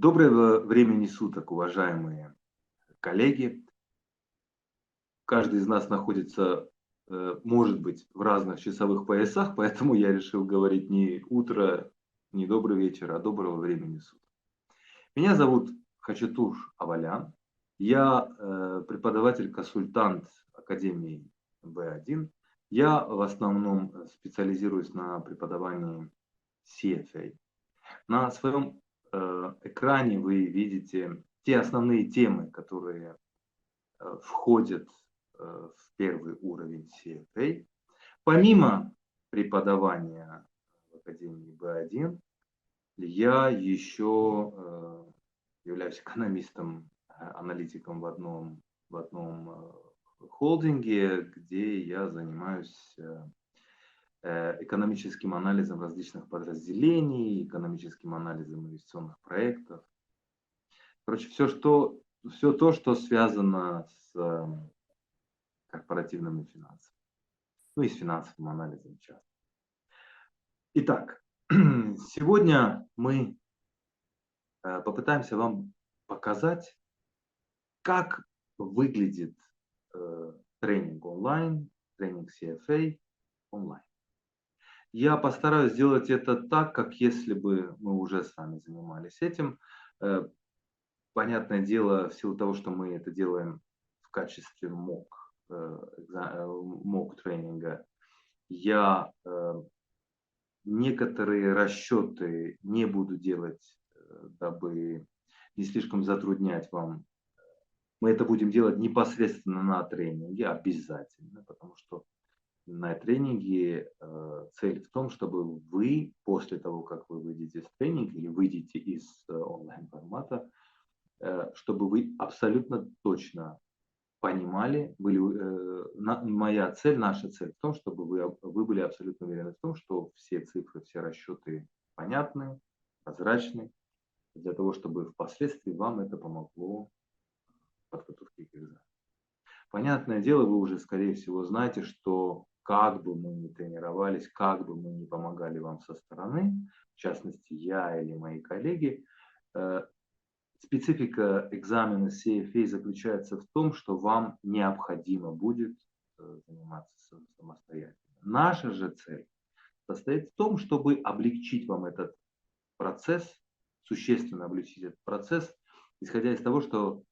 Доброго времени суток, уважаемые коллеги. Каждый из нас находится, может быть, в разных часовых поясах, поэтому я решил говорить не утро, не добрый вечер, а доброго времени суток. Меня зовут Хачатур Авалян. Я преподаватель-консультант Академии B1. Я в основном специализируюсь на преподавании CFA. На своем экране вы видите те основные темы, которые входят в первый уровень CFA. Помимо преподавания в Академии B1, я еще являюсь экономистом, аналитиком в одном холдинге, где я занимаюсь экономическим анализом различных подразделений, экономическим анализом инвестиционных проектов. Короче, все то, что связано с корпоративными финансами. Ну и с финансовым анализом часто. Итак, сегодня мы попытаемся вам показать, как выглядит тренинг онлайн, тренинг CFA онлайн. Я постараюсь сделать это так, как если бы мы уже с вами занимались этим. Понятное дело, в силу того, что мы это делаем в качестве мок-тренинга, я некоторые расчеты не буду делать, дабы не слишком затруднять вам. Мы это будем делать непосредственно на тренинге, обязательно, потому что на тренинге цель в том, чтобы вы после того, как вы выйдете с тренинга или выйдете из онлайн-формата, чтобы вы абсолютно точно понимали, моя цель, наша цель в том, чтобы вы были абсолютно уверены в том, что все цифры, все расчеты понятны, прозрачны, для того, чтобы впоследствии вам это помогло в подготовке к экзамену. Понятное дело, вы уже, скорее всего, знаете, что как бы мы ни тренировались, как бы мы ни помогали вам со стороны, в частности, я или мои коллеги, специфика экзамена CFA заключается в том, что вам необходимо будет заниматься самостоятельно. Наша же цель состоит в том, чтобы облегчить вам этот процесс, существенно облегчить этот процесс, исходя из того, что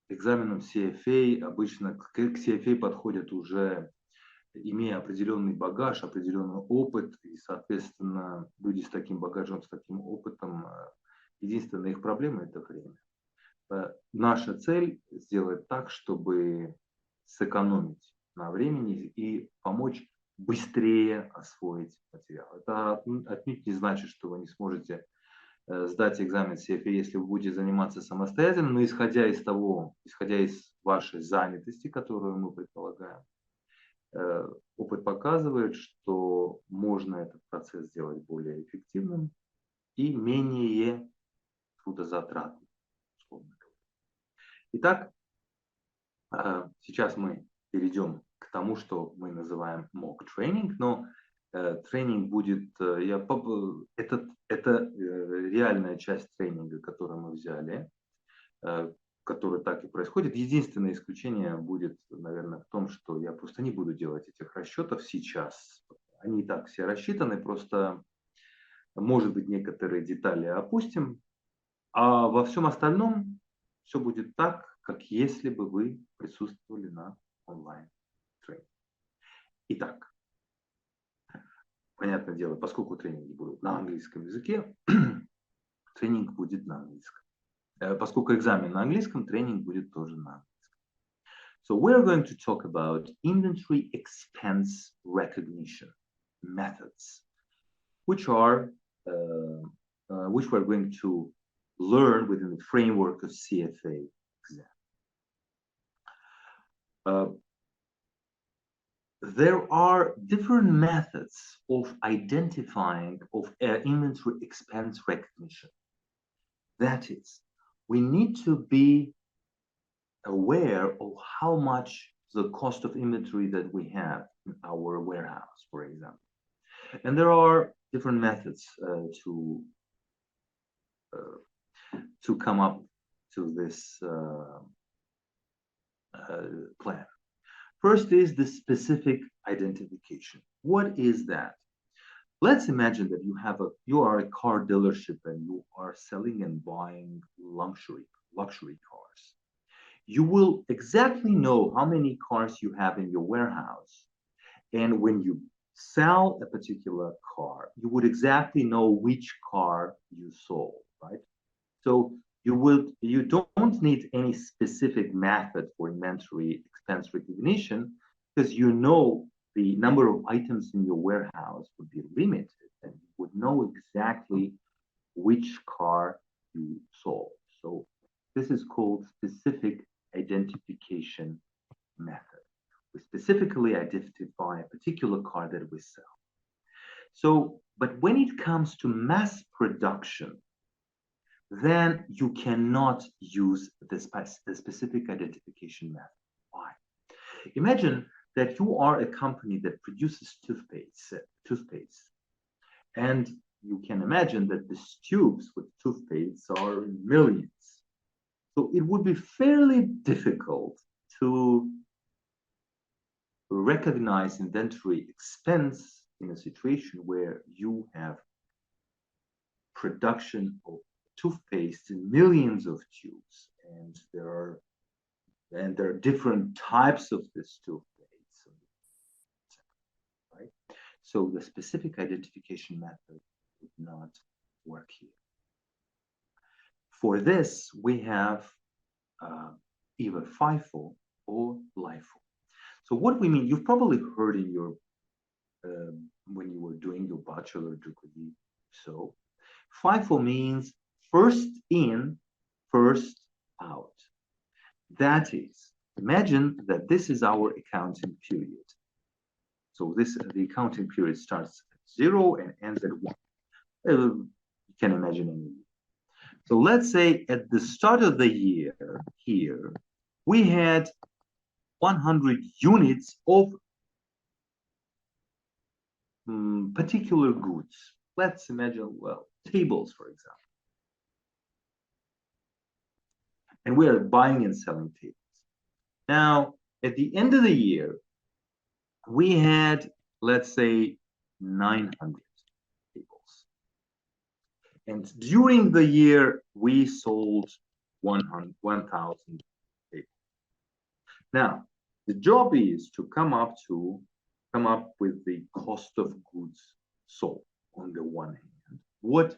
экзаменам CFA обычно к CFA подходят уже имея определенный багаж, определенный опыт, и, соответственно, люди с таким багажом, с таким опытом, единственная их проблема – это время. Наша цель – сделать так, чтобы сэкономить на времени и помочь быстрее освоить материал. Это отнюдь не значит, что вы не сможете сдать экзамен CFA, если вы будете заниматься самостоятельно, но исходя из вашей занятости, которую мы предполагаем, опыт показывает, что можно этот процесс сделать более эффективным и менее трудозатратным. Итак, сейчас мы перейдем к тому, что мы называем mock-тренинг, но тренинг будет, это реальная часть тренинга, которую мы взяли, который так и происходит. Единственное исключение будет, наверное, в том, что я просто не буду делать этих расчетов сейчас. Они и так все рассчитаны, просто, может быть, некоторые детали опустим, а во всем остальном все будет так, как если бы вы присутствовали на онлайн-тренинге. Итак, понятное дело, поскольку тренинги будут на английском языке, тренинг будет на английском. Поскольку экзамен на английском, тренинг будет тоже на английском. So we're going to talk about inventory expense recognition methods, which we're going to learn within the framework of CFA exam. There are different methods of identifying of inventory expense recognition. That is, we need to be aware of how much the cost of inventory that we have in our warehouse, for example. And there are different methods to to come up to this plan. First is the specific identification. What is that? Let's imagine that you are a car dealership and you are selling and buying luxury cars. You will exactly know how many cars you have in your warehouse. And when you sell a particular car, you would exactly know which car you sold, right? So you don't need any specific method for inventory expense recognition, because you know the number of items in your warehouse would be limited and you would know exactly which car you sold. So this is called specific identification method. We specifically identify a particular car that we sell. So, but when it comes to mass production, then you cannot use the specific identification method. Why? Imagine that you are a company that produces toothpaste, and you can imagine that the tubes with toothpaste are in millions. So it would be fairly difficult to recognize inventory expense in a situation where you have production of toothpaste in millions of tubes, and there are different types of this toothpaste, right? So the specific identification method would not work here. For this, we have either FIFO or LIFO. So what we mean, you've probably heard in your when you were doing your bachelor degree. So FIFO means first in, first out. That is, imagine that this is our accounting period. So the accounting period starts at 0 and ends at 1. You can imagine any. So let's say at the start of the year here, we had 100 units of particular goods. Let's imagine, well, tables, for example. And we are buying and selling tables. Now, at the end of the year, we had, let's say, 900 tables. And during the year, we sold 1,000 tables. Now, the job is to come up with the cost of goods sold on the one hand. What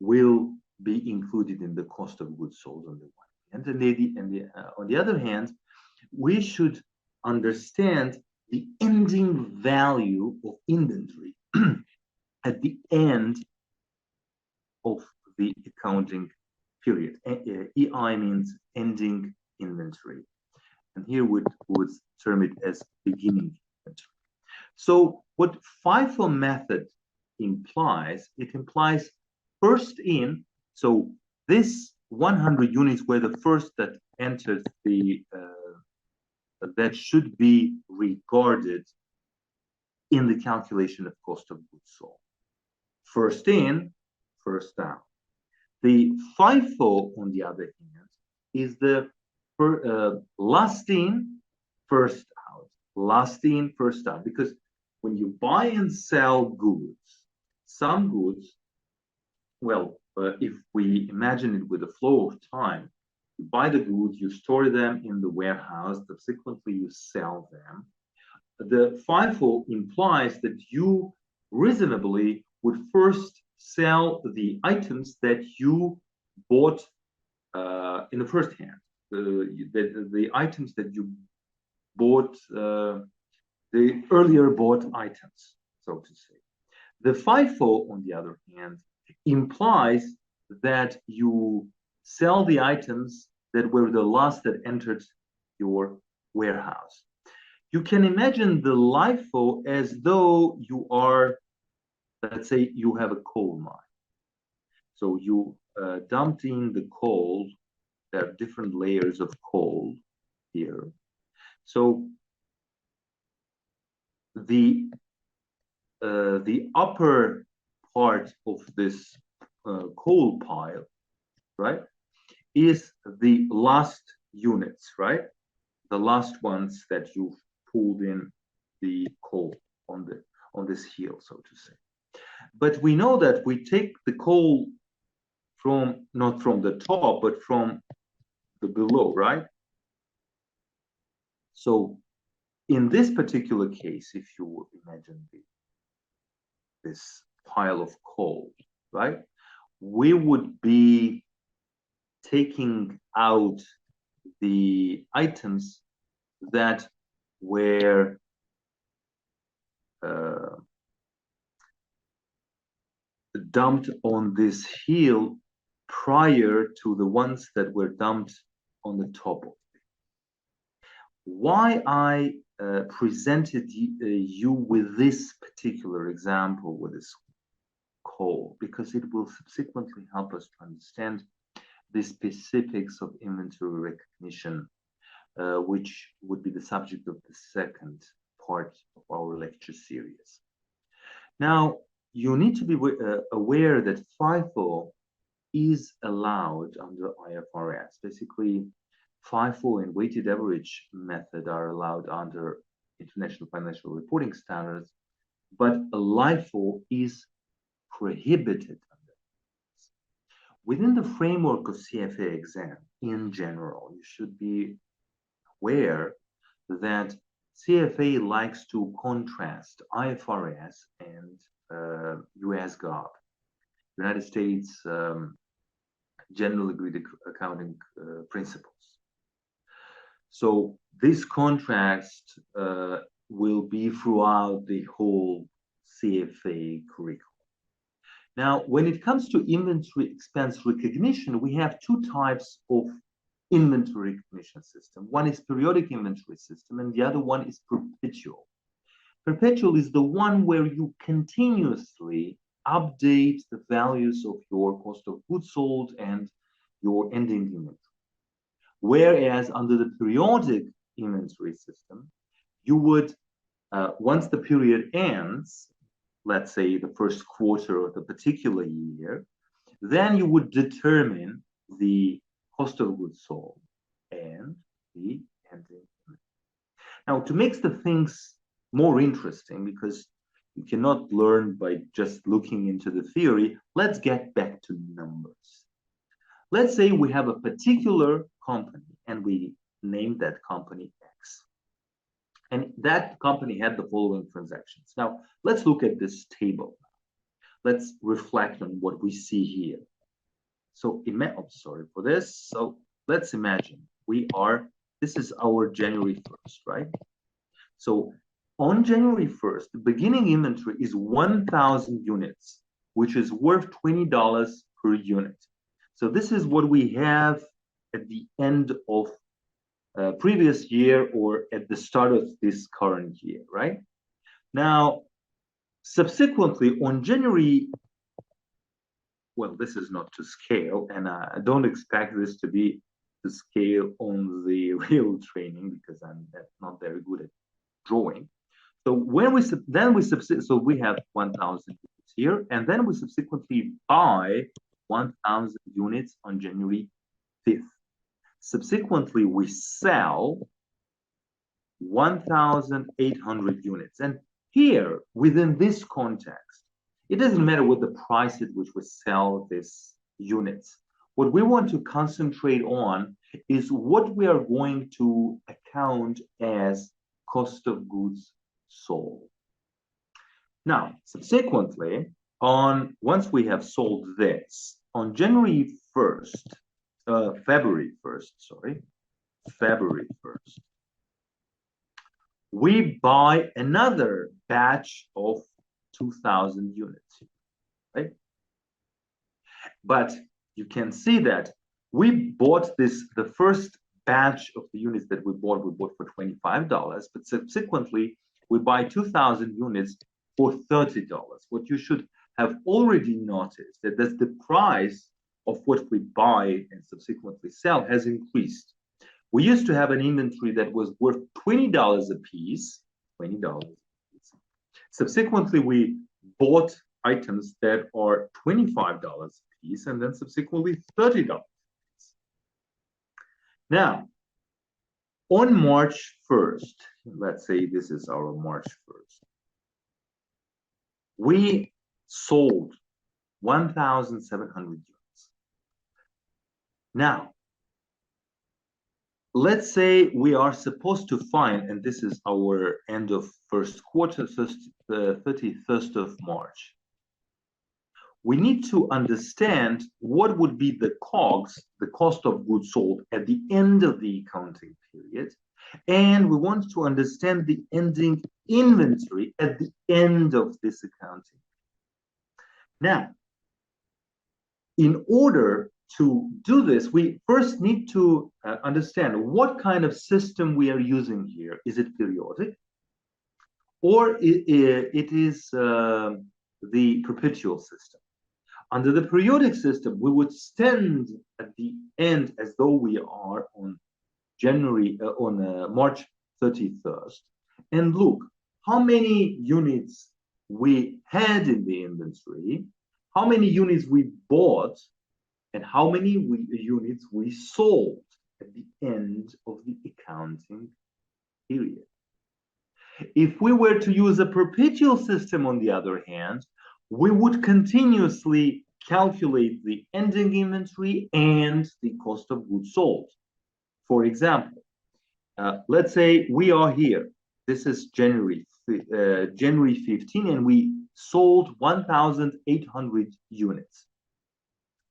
will be included in the cost of goods sold on the one hand? And on the other hand, we should understand the ending value of inventory at the end of the accounting period. EI means ending inventory. And here we would term it as beginning inventory. So what FIFO method implies, it implies first in, so this 100 units were the first that entered the, that should be regarded in the calculation of cost of goods sold. First in, first out. The FIFO, on the other hand, is the last in, first out. Last in, first out. Because when you buy and sell goods, some goods, well, if we imagine it with the flow of time, you buy the goods, you store them in the warehouse, subsequently you sell them. The FIFO implies that you reasonably would first sell the items that you bought in the first hand, the items that you bought, the earlier bought items, so to say. The FIFO, on the other hand, implies that you sell the items that were the last that entered your warehouse. You can imagine the LIFO as though you are, let's say you have a coal mine. So you dumped in the coal. There are different layers of coal here. So the upper part of this coal pile right, is the last units, right? The last ones that you've pulled in the coal on this heel, so to say. But we know that we take the coal from, not from the top, but from the below, right? So in this particular case, if you imagine this pile of coal, right, we would be taking out the items that were dumped on this heel prior to the ones that were dumped on the top of it. Why I presented you with this particular example with this coal, because it will subsequently help us to understand the specifics of inventory recognition, which would be the subject of the second part of our lecture series. Now, you need to be aware that FIFO is allowed under IFRS. Basically, FIFO and weighted average method are allowed under International Financial Reporting Standards, but LIFO is prohibited under this. Within the framework of CFA exam, in general, you should be aware that CFA likes to contrast IFRS and US GAAP, United States General Agreed Accounting Principles. So this contrast will be throughout the whole CFA curriculum. Now, when it comes to inventory expense recognition, we have two types of inventory recognition system. One is periodic inventory system, and the other one is perpetual. Perpetual is the one where you continuously update the values of your cost of goods sold and your ending inventory. Whereas under the periodic inventory system, you would, once the period ends, let's say the first quarter of the particular year, then you would determine the cost of goods sold and the ending inventory. Now, to make the things more interesting, because you cannot learn by just looking into the theory, let's get back to numbers. Let's say we have a particular company and we named that company X. And that company had the following transactions. Now, let's look at this table. Let's reflect on what we see here. So, sorry for this. So, let's imagine this is our January 1st, right? So, on January 1st, the beginning inventory is 1,000 units, which is worth $20 per unit. So this is what we have at the end of previous year or at the start of this current year, right? Now, subsequently on January, well, this is not to scale, and I don't expect this to be to scale on the real training because I'm not very good at drawing. So when we so we have 1,000 units here, and then we subsequently buy 1,000 units on January 5th. Subsequently, we sell 1,800 units. And here, within this context, it doesn't matter what the price at which we sell these units. What we want to concentrate on is what we are going to account as cost of goods sold. Now, subsequently, once we have sold this, on February 1st, we buy another batch of 2,000 units, right? But you can see that we bought the first batch of the units that we bought for $25, but subsequently we buy 2,000 units for $30. What you should have already noticed that the price of what we buy and subsequently sell has increased. We used to have an inventory that was worth $20 a piece, Subsequently, we bought items that are $25 a piece, and then subsequently $30 per piece. Now, on March 1st, let's say this is our March 1st, we sold 1,700 units. Now, let's say we are supposed to find, and this is our end of first quarter, 31st of March. We need to understand what would be the COGS, the cost of goods sold, at the end of the accounting period. And we want to understand the ending inventory at the end of this accounting. Now, in order to do this, we first need to understand what kind of system we are using here. Is it periodic? Or it is the perpetual system? Under the periodic system, we would stand at the end as though we are on March 31st, and look how many units we had in the inventory, how many units we bought, and how many units we sold at the end of the accounting period. If we were to use a perpetual system, on the other hand, we would continuously calculate the ending inventory and the cost of goods sold. For example, let's say we are here. This is January 15, and we sold 1,800 units.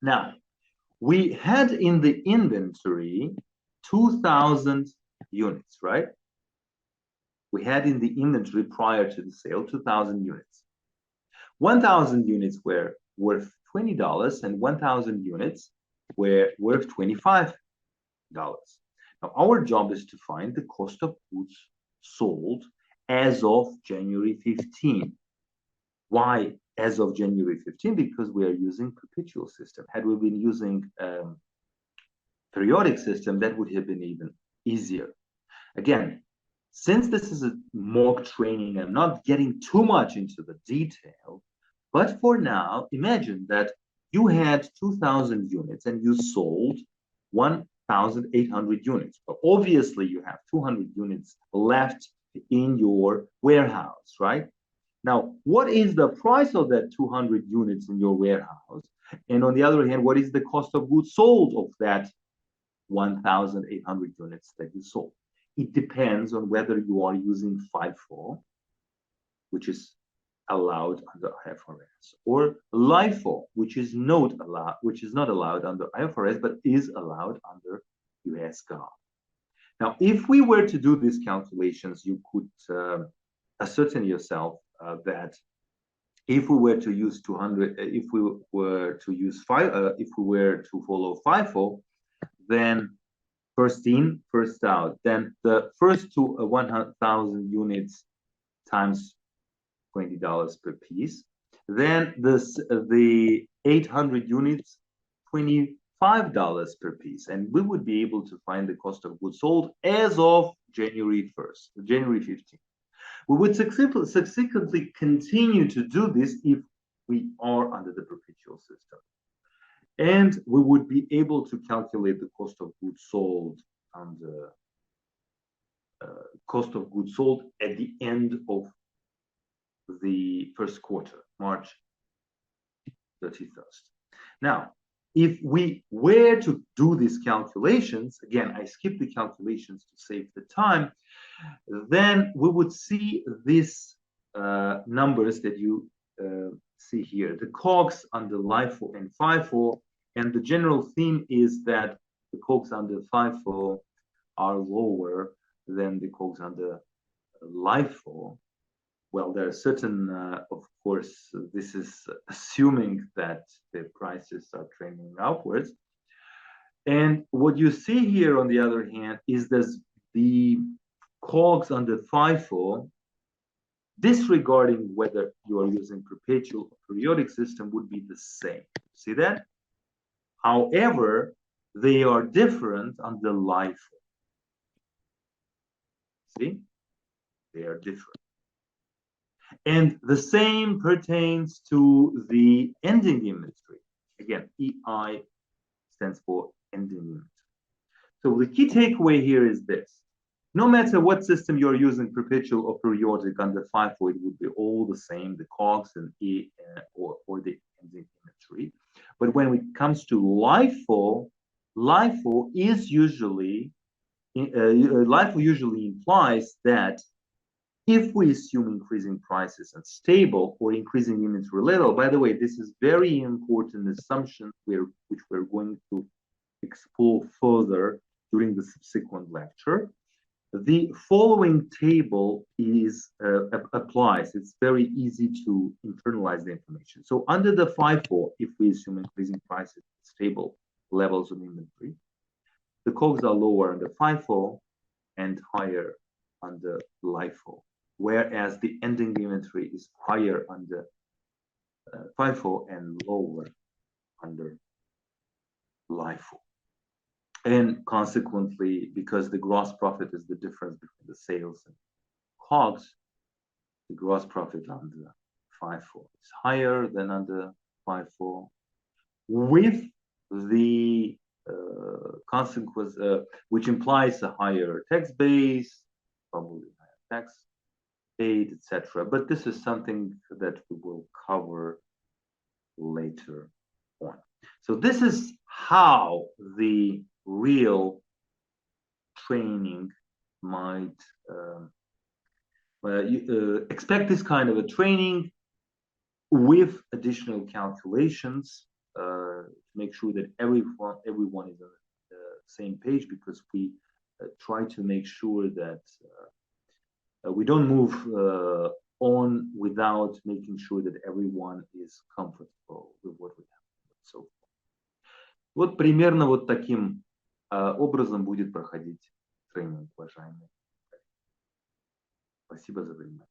Now, we had in the inventory 2,000 units, right? We had in the inventory prior to the sale 2,000 units. 1,000 units were worth $20, and 1,000 units were worth $25. Now, our job is to find the cost of goods sold as of January 15. Why as of January 15? Because we are using perpetual system. Had we been using periodic system, that would have been even easier. Again, since this is a mock training, I'm not getting too much into the detail, but for now, imagine that you had 2,000 units and you sold 1,800 units. But obviously, you have 200 units left in your warehouse, right? Now, what is the price of that 200 units in your warehouse? And on the other hand, what is the cost of goods sold of that 1,800 units that you sold? It depends on whether you are using FIFO, which is allowed under IFRS, or LIFO, which is not allowed under IFRS, but is allowed under US GAAP. Now, if we were to do these calculations, you could ascertain yourself that if we were to use 200, if we were to follow FIFO, then first in, first out. Then the first 1,000 units times $20 per piece. Then the 800 units, $25 per piece. And we would be able to find the cost of goods sold as of January 1st, January 15th. We would subsequently continue to do this if we are under the perpetual system. And we would be able to calculate the cost of goods sold under cost of goods sold at the end of the first quarter, March 31st. Now, if we were to do these calculations, again, I skipped the calculations to save the time, then we would see these numbers that you see here, the COGS under LIFO and FIFO, and the general theme is that the COGS under FIFO are lower than the COGS under LIFO. Well, there are certain, of course, this is assuming that the prices are trending upwards. And what you see here, on the other hand, is that the COGS under FIFO, disregarding whether you are using perpetual or periodic system, would be the same. See that? However, they are different under LIFO. See? They are different. And the same pertains to the ending inventory. Again, EI stands for ending unit. So the key takeaway here is this. No matter what system you're using, perpetual or periodic under FIFO, it would be all the same, the COGS and or the ending inventory. But when it comes to LIFO, LIFO usually implies that if we assume increasing prices and stable or increasing inventory level, by the way, this is very important assumption which we're going to explore further during the subsequent lecture. The following table applies. It's very easy to internalize the information. So under the FIFO, if we assume increasing prices, stable levels of inventory, the COGS are lower under FIFO and higher under LIFO, whereas the ending inventory is higher under FIFO and lower under LIFO. And consequently, because the gross profit is the difference between the sales and COGS, the gross profit under FIFO is higher than under FIFO, with the consequence, which implies a higher tax base, probably higher tax paid, etc. But this is something that we will cover later on. So this is how the real training might expect this kind of a training with additional calculations to make sure that everyone is on the same page, because we try to make sure that we don't move on without making sure that everyone is comfortable with what we have. So, вот примерно вот таким образом будет проходить тренинг, уважаемые. Спасибо за внимание.